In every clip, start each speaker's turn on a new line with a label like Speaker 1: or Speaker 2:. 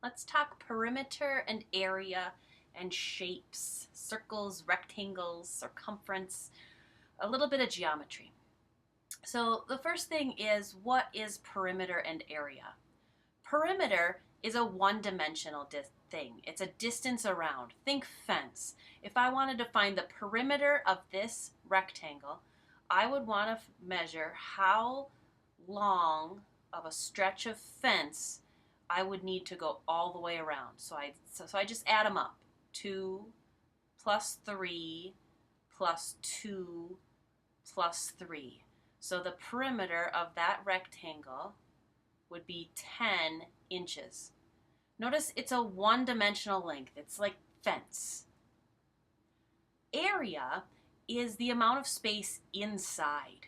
Speaker 1: Let's talk perimeter and area and shapes, circles, rectangles, circumference, a little bit of geometry. So the first thing is, what is perimeter and area? Perimeter is a one-dimensional thing. It's a distance around. Think fence. If I wanted to find the perimeter of this rectangle, I would want to measure how long of a stretch of fence I would need to go all the way around. So I just add them up. 2 plus 3 plus 2 plus 3. So the perimeter of that rectangle would be 10 inches. Notice it's a one-dimensional length. It's like fence. Area is the amount of space inside.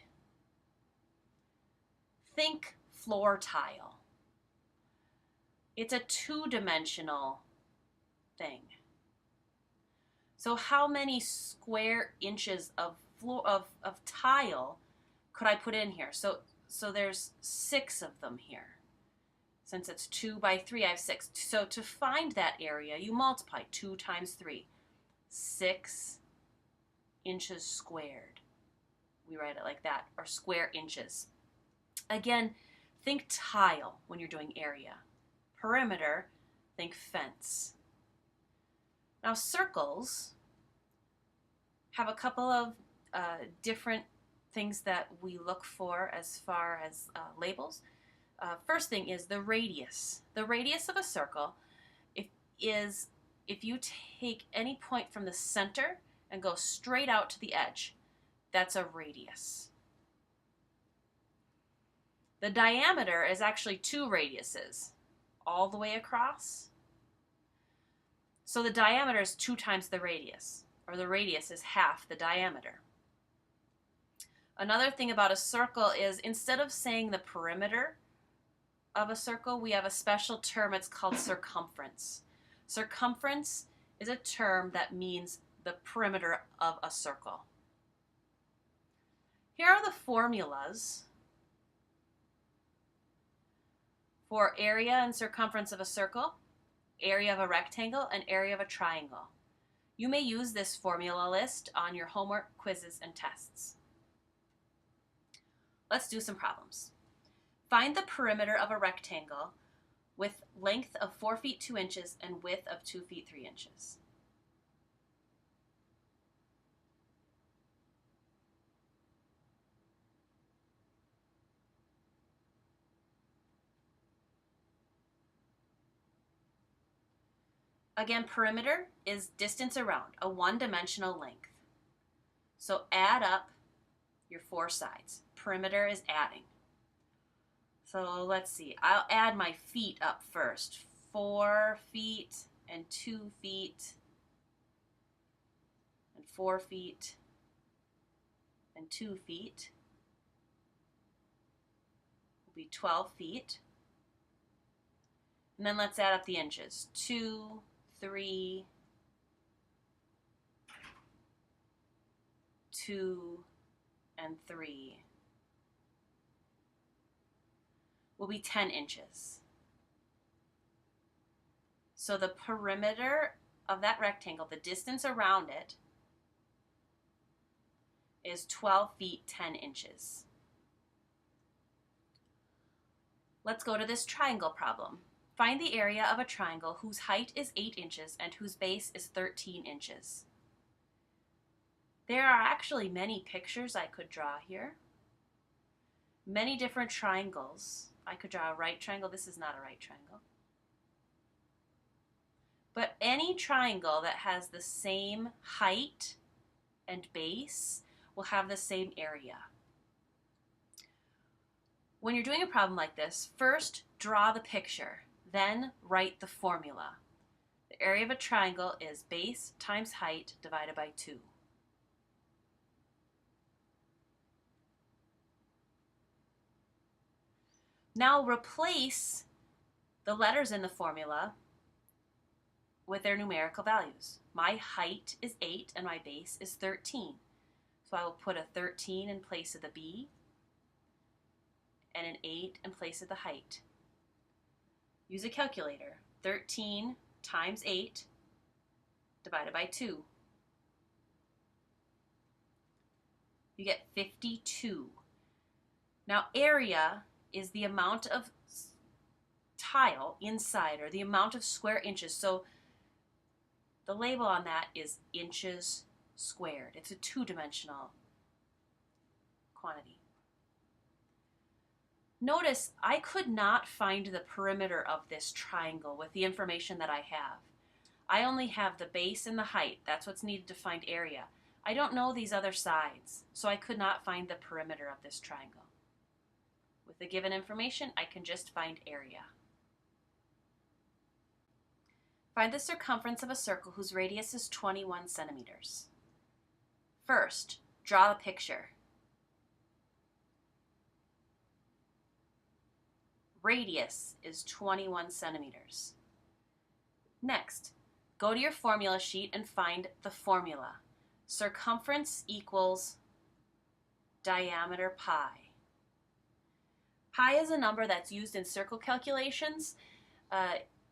Speaker 1: Think floor tile. It's a two-dimensional thing. So how many square inches of floor of tile could I put in here? So there's 6 of them here. Since it's 2 by 3, I have 6. So to find that area, you multiply 2 times 3. 6 inches squared. We write it like that, or square inches. Again, think tile when you're doing area. Perimeter, think fence. Now circles have a couple of different things that we look for as far as labels. First thing is the radius. The radius of a circle if you take any point from the center and go straight out to the edge, that's a radius. The diameter is actually 2 radiuses all the way across. So the diameter is 2 times the radius, or the radius is half the diameter. Another thing about a circle is, instead of saying the perimeter of a circle, we have a special term. It's called circumference. Circumference is a term that means the perimeter of a circle. Here are the formulas for area and circumference of a circle, area of a rectangle, and area of a triangle. You may use this formula list on your homework, quizzes, and tests. Let's do some problems. Find the perimeter of a rectangle with length of 4 feet 2 inches and width of 2 feet 3 inches. Again, perimeter is distance around, a one-dimensional length. So add up your 4 sides. Perimeter is adding. So let's see, I'll add my feet up first. 4 feet and 2 feet and 4 feet and 2 feet will be 12 feet. And then let's add up the inches. 2, 3, 2, and 3 will be 10 inches. So the perimeter of that rectangle, the distance around it, is 12 feet 10 inches. Let's go to this triangle problem. Find the area of a triangle whose height is 8 inches and whose base is 13 inches. There are actually many pictures I could draw here. Many different triangles. I could draw a right triangle. This is not a right triangle. But any triangle that has the same height and base will have the same area. When you're doing a problem like this, first draw the picture, then write the formula. The area of a triangle is base times height divided by 2. Now replace the letters in the formula with their numerical values. My height is 8 and my base is 13. So I will put a 13 in place of the B and an 8 in place of the height. Use a calculator. 13 times 8 divided by 2. You get 52. Now area is the amount of tile inside, or the amount of square inches. So the label on that is inches squared. It's a two-dimensional quantity. Notice I could not find the perimeter of this triangle with the information that I have. I only have the base and the height. That's what's needed to find area. I don't know these other sides, so I could not find the perimeter of this triangle. With the given information, I can just find area. Find the circumference of a circle whose radius is 21 centimeters. First, draw a picture. Radius is 21 centimeters. Next, go to your formula sheet and find the formula. Circumference equals diameter pi. Pi is a number that's used in circle calculations.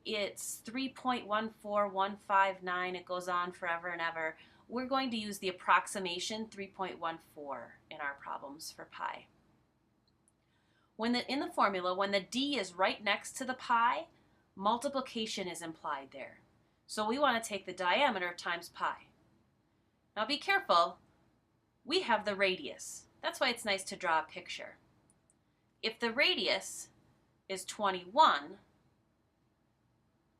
Speaker 1: It's 3.14159. It goes on forever and ever. We're going to use the approximation 3.14 in our problems for pi. In the formula, when the d is right next to the pi, multiplication is implied there. So we want to take the diameter times pi. Now be careful, we have the radius. That's why it's nice to draw a picture. If the radius is 21,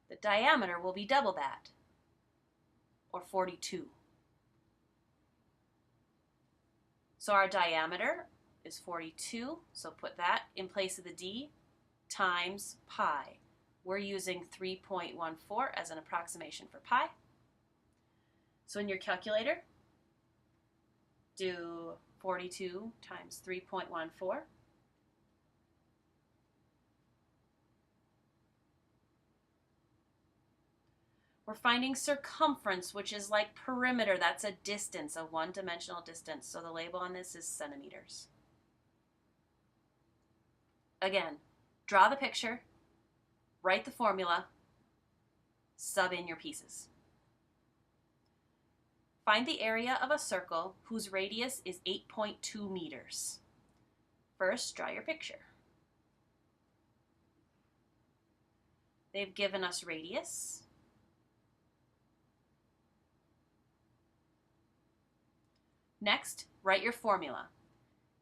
Speaker 1: the diameter will be double that, or 42. So our diameter is 42, so put that in place of the d, times pi. We're using 3.14 as an approximation for pi. So in your calculator, do 42 times 3.14. We're finding circumference, which is like perimeter. That's a distance, a one-dimensional distance. So the label on this is centimeters. Again, draw the picture, write the formula, sub in your pieces. Find the area of a circle whose radius is 8.2 meters. First, draw your picture. They've given us radius. Next, write your formula.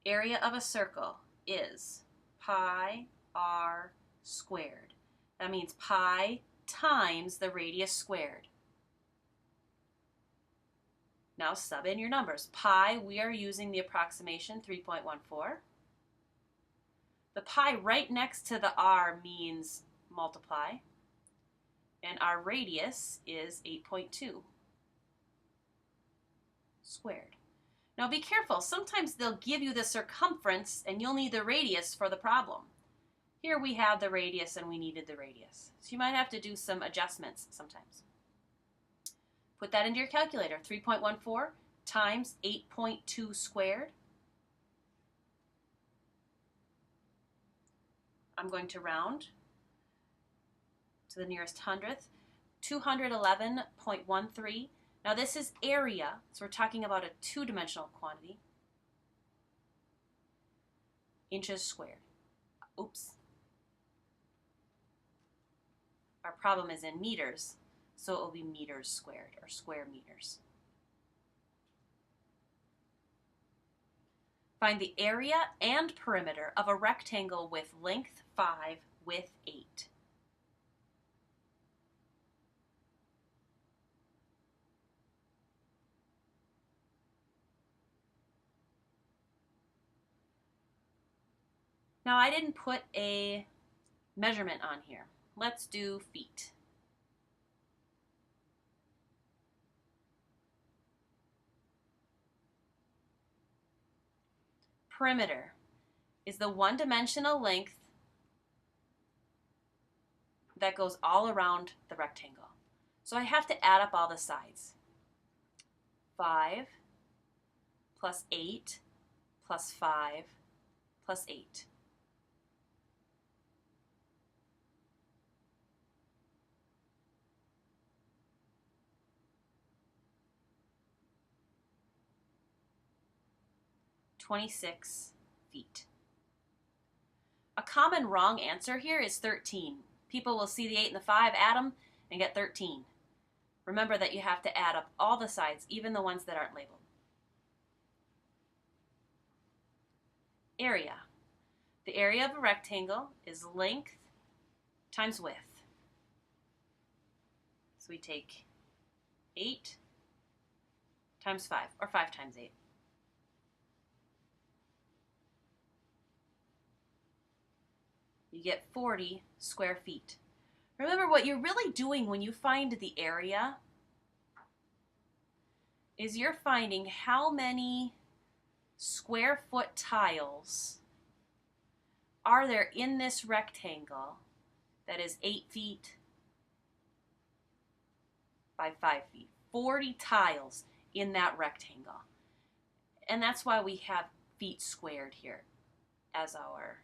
Speaker 1: Area of a circle is pi r squared. That means pi times the radius squared. Now sub in your numbers. Pi, we are using the approximation 3.14. The pi right next to the r means multiply. And our radius is 8.2 squared. Now be careful, sometimes they'll give you the circumference and you'll need the radius for the problem. Here we have the radius and we needed the radius. So you might have to do some adjustments sometimes. Put that into your calculator. 3.14 times 8.2 squared. I'm going to round to the nearest hundredth. 211.13. Now this is area, so we're talking about a two-dimensional quantity. Inches squared. Oops. Our problem is in meters, so it will be meters squared, or square meters. Find the area and perimeter of a rectangle with length 5, width 8. Now I didn't put a measurement on here. Let's do feet. Perimeter is the one-dimensional length that goes all around the rectangle. So I have to add up all the sides. 5 plus 8 plus 5 plus 8. 26 feet. A common wrong answer here is 13. People will see the 8 and the 5, add them, and get 13. Remember that you have to add up all the sides, even the ones that aren't labeled. Area. The area of a rectangle is length times width. So we take 8 times 5, or 5 times 8. You get 40 square feet. Remember, what you're really doing when you find the area is you're finding how many square foot tiles are there in this rectangle that is 8 feet by 5 feet. 40 tiles in that rectangle. And that's why we have feet squared here as our